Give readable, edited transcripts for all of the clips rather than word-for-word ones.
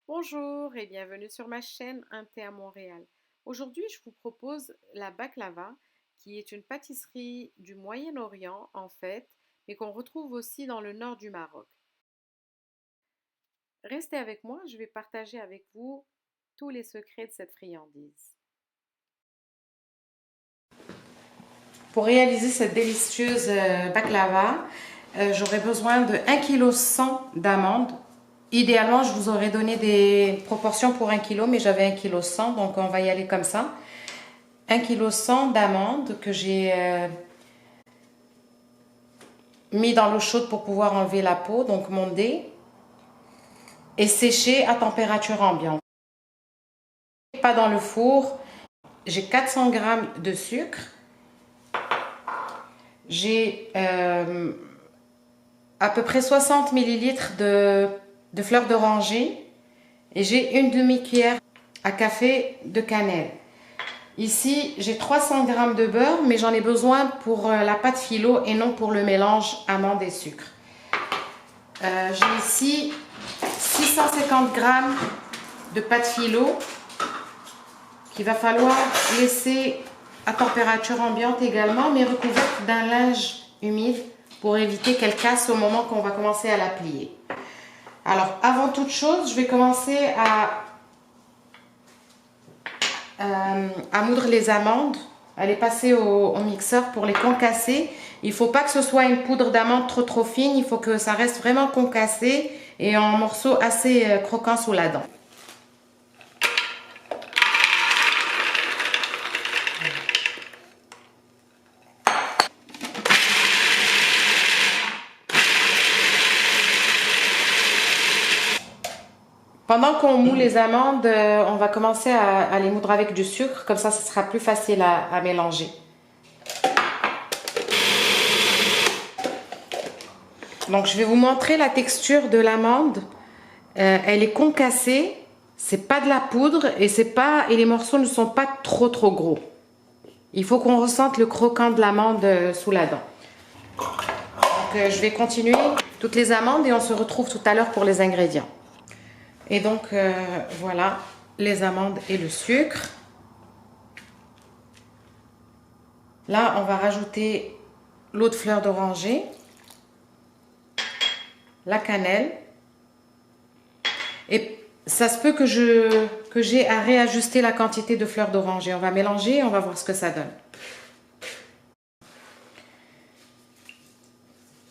Bonjour et bienvenue sur ma chaîne Un thé à Montréal. Aujourd'hui, je vous propose la baklava, qui est une pâtisserie du Moyen-Orient en fait, mais qu'on retrouve aussi dans le nord du Maroc. Restez avec moi, je vais partager avec vous tous les secrets de cette friandise. Pour réaliser cette délicieuse baklava, j'aurai besoin de 1,1 kg d'amandes. Idéalement, je vous aurais donné des proportions pour 1 kg, mais j'avais 1,1 kg, donc on va y aller comme ça. 1,1 kg d'amandes que j'ai mis dans l'eau chaude pour pouvoir enlever la peau, donc mondé, et séché à température ambiante. Pas dans le four. J'ai 400 g de sucre. J'ai à peu près 60 ml de fleur d'oranger et j'ai une demi-cuillère à café de cannelle. Ici, j'ai 300 g de beurre, mais j'en ai besoin pour la pâte phyllo et non pour le mélange amandes et sucre. J'ai ici 650 g de pâte phyllo qu'il va falloir laisser à température ambiante également, mais recouverte d'un linge humide pour éviter qu'elle casse au moment qu'on va commencer à la plier. Alors, avant toute chose, je vais commencer à moudre les amandes, à les passer au mixeur pour les concasser. Il ne faut pas que ce soit une poudre d'amande trop fine, il faut que ça reste vraiment concassé et en morceaux assez croquants sous la dent. Pendant qu'on moud les amandes, on va commencer à les moudre avec du sucre, comme ça, ce sera plus facile à mélanger. Donc, je vais vous montrer la texture de l'amande. Elle est concassée, c'est pas de la poudre et les morceaux ne sont pas trop gros. Il faut qu'on ressente le croquant de l'amande sous la dent. Donc, je vais continuer toutes les amandes et on se retrouve tout à l'heure pour les ingrédients. Et donc, voilà les amandes et le sucre. Là, on va rajouter l'eau de fleur d'oranger, la cannelle. Et ça se peut que j'ai à réajuster la quantité de fleur d'oranger. On va mélanger et on va voir ce que ça donne.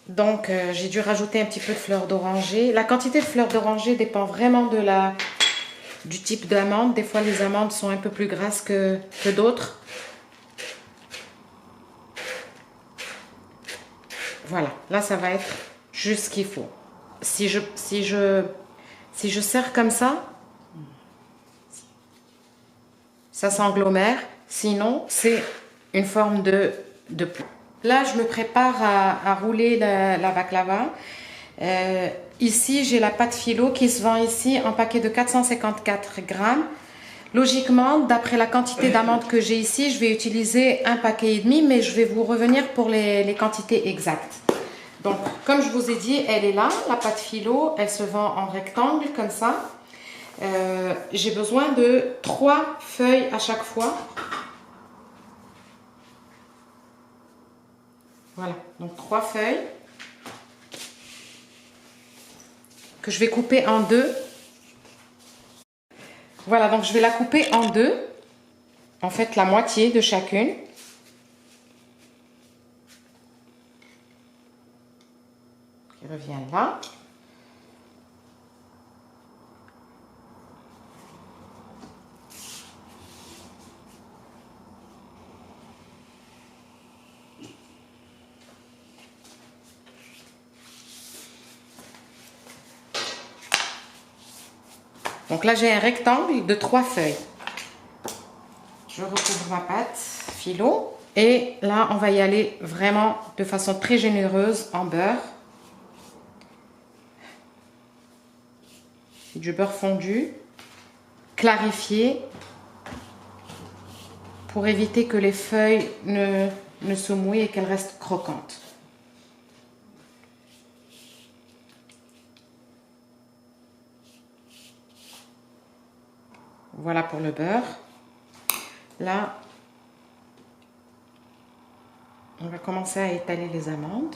Donc, j'ai dû rajouter un petit peu de fleur d'oranger. La quantité de fleur d'oranger dépend vraiment du type d'amande. Des fois, les amandes sont un peu plus grasses que d'autres. Voilà, là, ça va être juste ce qu'il faut. Si je serre comme ça s'agglomère. Sinon, c'est une forme de plat. Là, je me prépare à rouler la baklava. Ici, j'ai la pâte phyllo qui se vend ici en paquet de 454 grammes. Logiquement, d'après la quantité d'amandes que j'ai ici, je vais utiliser un paquet et demi, mais je vais vous revenir pour les quantités exactes. Donc, comme je vous ai dit, elle est là, la pâte phyllo. Elle se vend en rectangle comme ça. J'ai besoin de 3 feuilles à chaque fois. Voilà, donc 3 feuilles que je vais couper en deux. Voilà, donc je vais la couper en deux. En fait, la moitié de chacune. Qui revient là. Donc là, j'ai un rectangle de 3 feuilles. Je recouvre ma pâte phyllo. Et là, on va y aller vraiment de façon très généreuse en beurre. Du beurre fondu, clarifié, pour éviter que les feuilles ne se mouillent et qu'elles restent croquantes. Voilà pour le beurre. Là, on va commencer à étaler les amandes.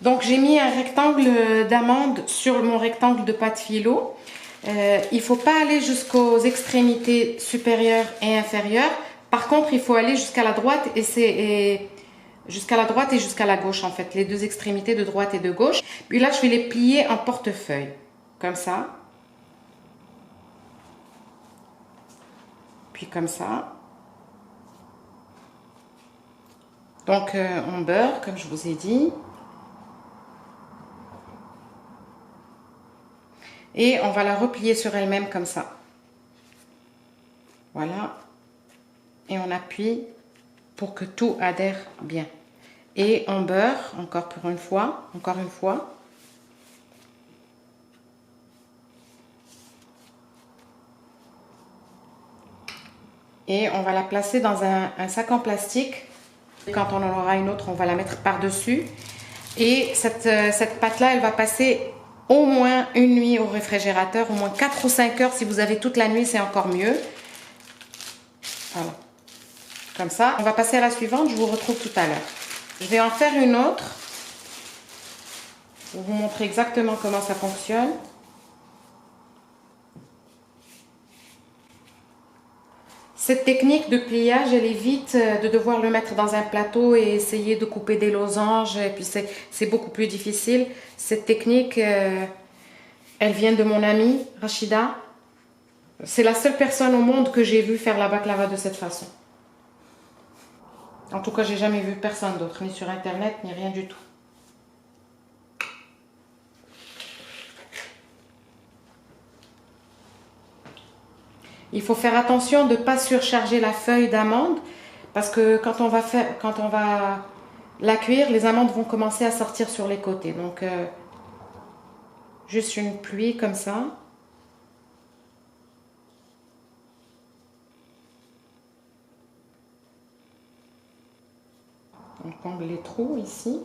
Donc j'ai mis un rectangle d'amandes sur mon rectangle de pâte phyllo. Il ne faut pas aller jusqu'aux extrémités supérieures et inférieures. Par contre, il faut aller jusqu'à la droite et jusqu'à la droite et jusqu'à la gauche en fait, les deux extrémités de droite et de gauche. Puis là, je vais les plier en portefeuille, comme ça. Puis comme ça. Donc on beurre, comme je vous ai dit. Et on va la replier sur elle-même comme ça. Voilà. Et on appuie pour que tout adhère bien. Et on beurre, encore une fois. Et on va la placer dans un sac en plastique. Quand on en aura une autre, on va la mettre par-dessus. Et cette pâte-là, elle va passer au moins une nuit au réfrigérateur, au moins 4 ou 5 heures. Si vous avez toute la nuit, c'est encore mieux. Voilà. Comme ça. On va passer à la suivante, je vous retrouve tout à l'heure. Je vais en faire une autre pour vous montrer exactement comment ça fonctionne. Cette technique de pliage, elle évite de devoir le mettre dans un plateau et essayer de couper des losanges. Et puis c'est beaucoup plus difficile. Cette technique, elle vient de mon amie Rachida. C'est la seule personne au monde que j'ai vu faire la baklava de cette façon. En tout cas, j'ai jamais vu personne d'autre, ni sur internet, ni rien du tout. Il faut faire attention de ne pas surcharger la feuille d'amande parce que quand on va la cuire, les amandes vont commencer à sortir sur les côtés. Donc, juste une pluie comme ça. On comble les trous ici.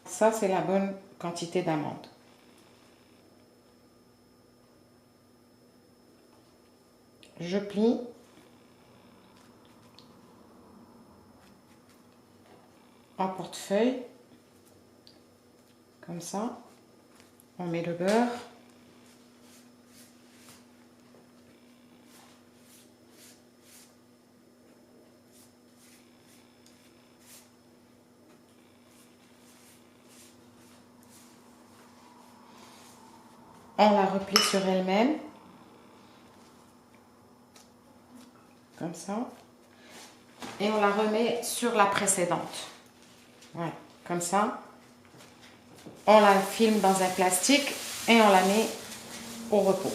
Ça, c'est la bonne quantité d'amandes. Je plie. En portefeuille. Comme ça. On met le beurre. On la replie sur elle-même. Comme ça. Et on la remet sur la précédente. Voilà, comme ça. On la filme dans un plastique et on la met au repos.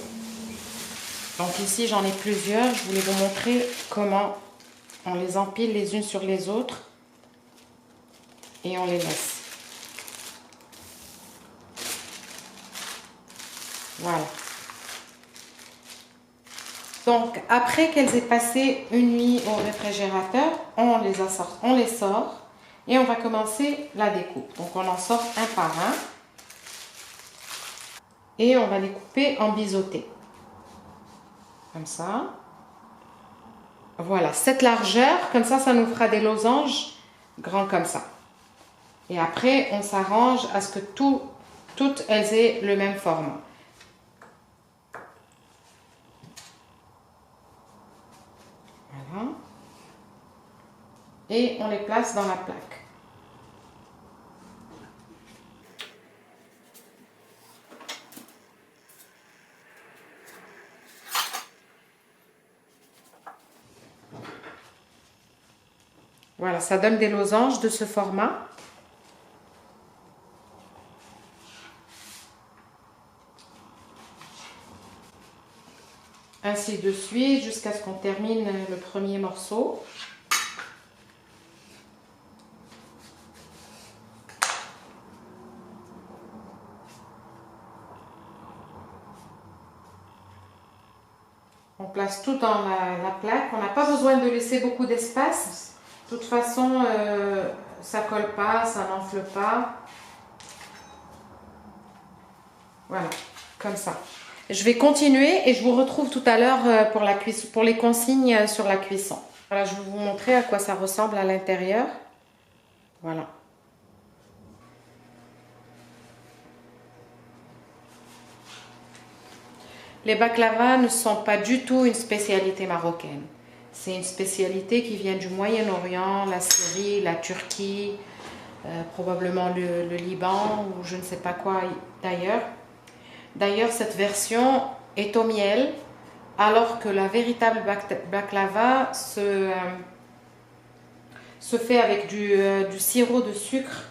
Donc ici, j'en ai plusieurs. Je voulais vous montrer comment on les empile les unes sur les autres. Et on les laisse. Voilà. Donc, après qu'elles aient passé une nuit au réfrigérateur, on les sort et on va commencer la découpe. Donc, on en sort un par un et on va les couper en biseautés. Comme ça. Voilà, cette largeur, comme ça nous fera des losanges grands comme ça. Et après, on s'arrange à ce que toutes elles aient le même format. Voilà. Et on les place dans la plaque. Voilà, ça donne des losanges de ce format. Ainsi de suite jusqu'à ce qu'on termine le premier morceau. place tout dans la plaque. On n'a pas besoin de laisser beaucoup d'espace. De toute façon, ça colle pas, ça n'enfle pas. Voilà, comme ça. Je vais continuer et je vous retrouve tout à l'heure pour les consignes sur la cuisson. Voilà, je vais vous montrer à quoi ça ressemble à l'intérieur. Voilà. Les baklavas ne sont pas du tout une spécialité marocaine. C'est une spécialité qui vient du Moyen-Orient, la Syrie, la Turquie, probablement le Liban ou je ne sais pas quoi d'ailleurs. D'ailleurs, cette version est au miel, alors que la véritable baklava se fait avec du sirop de sucre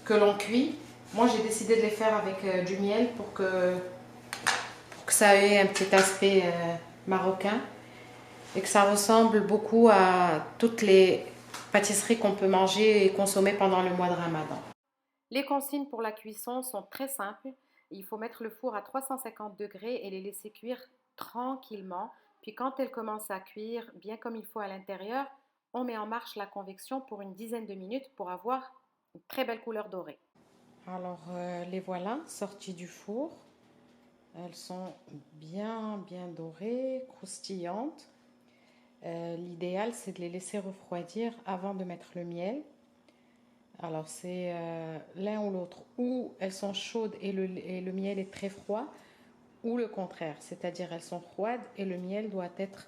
que l'on cuit. Moi, j'ai décidé de les faire avec du miel pour que ça ait un petit aspect marocain et que ça ressemble beaucoup à toutes les pâtisseries qu'on peut manger et consommer pendant le mois de Ramadan. Les consignes pour la cuisson sont très simples. Il faut mettre le four à 350 degrés et les laisser cuire tranquillement. Puis quand elles commencent à cuire bien comme il faut à l'intérieur, on met en marche la convection pour une dizaine de minutes pour avoir une très belle couleur dorée. Alors les voilà sorties du four. Elles sont bien dorées, croustillantes. L'idéal, c'est de les laisser refroidir avant de mettre le miel. Alors, c'est l'un ou l'autre. Ou elles sont chaudes et le miel est très froid, ou le contraire, c'est-à-dire elles sont froides et le miel doit être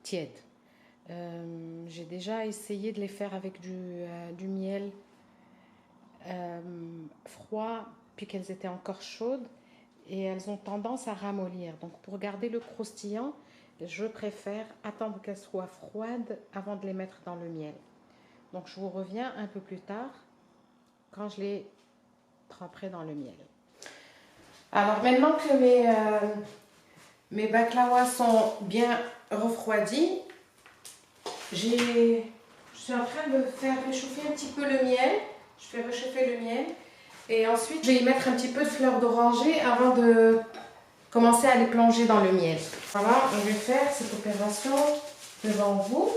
tiède. J'ai déjà essayé de les faire avec du miel froid, puis qu'elles étaient encore chaudes. Et elles ont tendance à ramollir. Donc pour garder le croustillant, je préfère attendre qu'elles soient froides avant de les mettre dans le miel. Donc je vous reviens un peu plus tard quand je les tremperai dans le miel. Alors maintenant que mes baklawas sont bien refroidis, je suis en train de faire réchauffer un petit peu le miel. Je fais réchauffer le miel. Et ensuite, je vais y mettre un petit peu de fleur d'oranger avant de commencer à les plonger dans le miel. Voilà, je vais faire cette opération devant vous.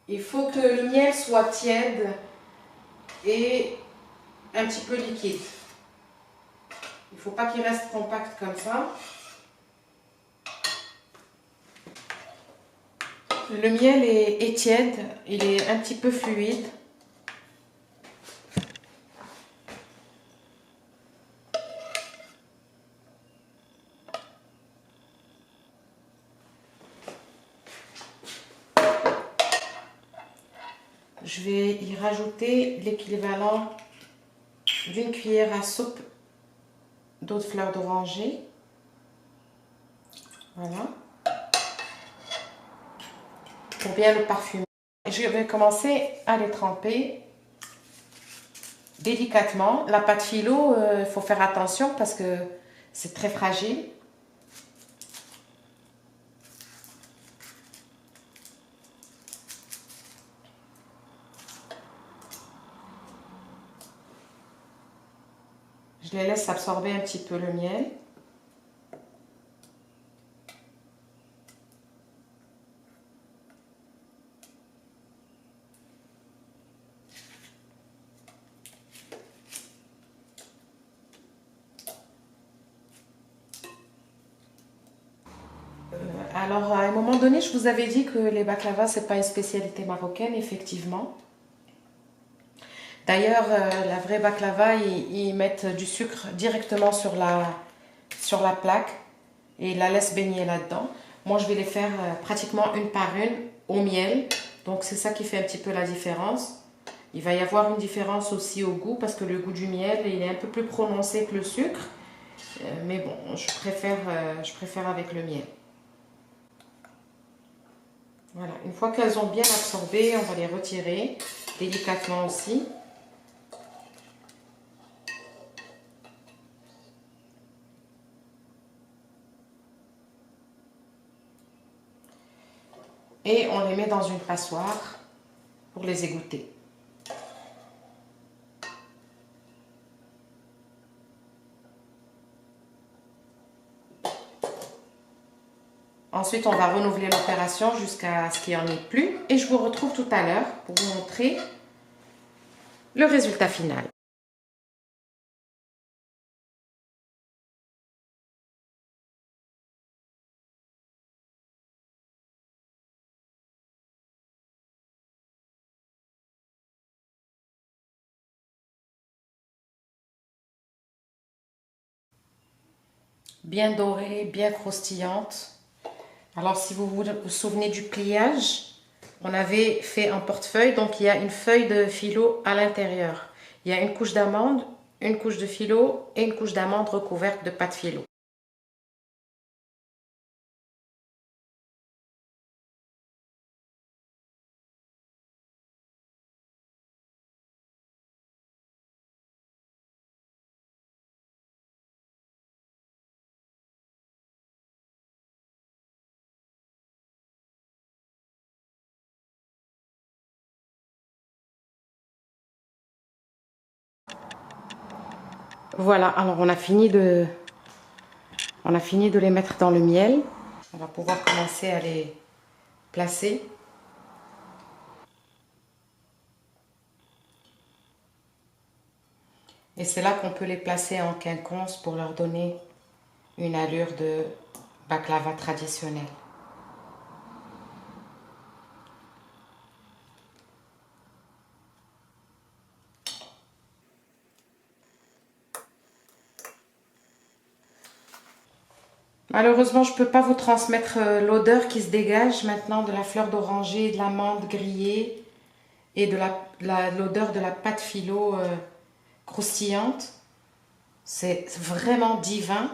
Il faut que le miel soit tiède et un petit peu liquide. Il ne faut pas qu'il reste compact comme ça. Le miel est tiède, il est un petit peu fluide. Je vais y rajouter l'équivalent d'une cuillère à soupe d'eau de fleur d'oranger. Voilà. Pour bien le parfumer. Je vais commencer à les tremper délicatement. La pâte philo, il faut faire attention parce que c'est très fragile. Je les laisse absorber un petit peu le miel. Alors, à un moment donné, je vous avais dit que les baklavas, ce n'est pas une spécialité marocaine, effectivement. D'ailleurs, la vraie baklava, ils mettent du sucre directement sur la plaque et ils la laissent baigner là-dedans. Moi, je vais les faire pratiquement une par une au miel. Donc, c'est ça qui fait un petit peu la différence. Il va y avoir une différence aussi au goût parce que le goût du miel, il est un peu plus prononcé que le sucre. Mais bon, je préfère avec le miel. Voilà, une fois qu'elles ont bien absorbé, on va les retirer délicatement aussi. et on les met dans une passoire pour les égoutter. Ensuite, on va renouveler l'opération jusqu'à ce qu'il n'y en ait plus et je vous retrouve tout à l'heure pour vous montrer le résultat final. Bien dorée, bien croustillante. Alors, si vous vous souvenez du pliage, on avait fait un portefeuille, donc il y a une feuille de phyllo à l'intérieur. Il y a une couche d'amande, une couche de phyllo et une couche d'amande recouverte de pâte phyllo. Voilà, alors on a fini de les mettre dans le miel. On va pouvoir commencer à les placer. Et c'est là qu'on peut les placer en quinconce pour leur donner une allure de baklava traditionnel. Malheureusement, je ne peux pas vous transmettre l'odeur qui se dégage maintenant de la fleur d'oranger, de l'amande grillée et de l'odeur de la pâte phyllo croustillante. C'est vraiment divin.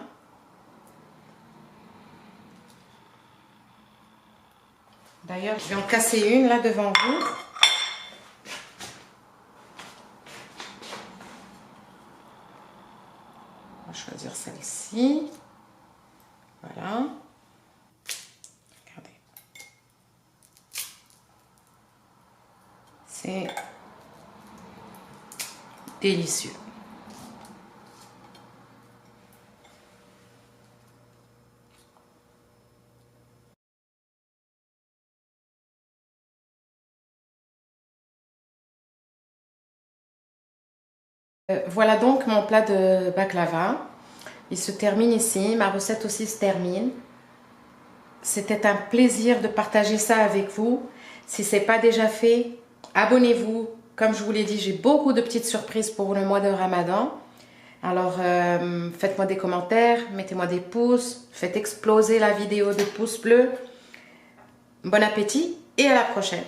D'ailleurs, je vais en casser une là devant vous. On va choisir celle-ci. Voilà. Regardez. C'est délicieux. Voilà donc mon plat de baklava. Il se termine ici, ma recette aussi se termine. C'était un plaisir de partager ça avec vous. Si ce n'est pas déjà fait, abonnez-vous. Comme je vous l'ai dit, j'ai beaucoup de petites surprises pour le mois de Ramadan. Alors, faites-moi des commentaires, mettez-moi des pouces, faites exploser la vidéo de pouces bleus. Bon appétit et à la prochaine.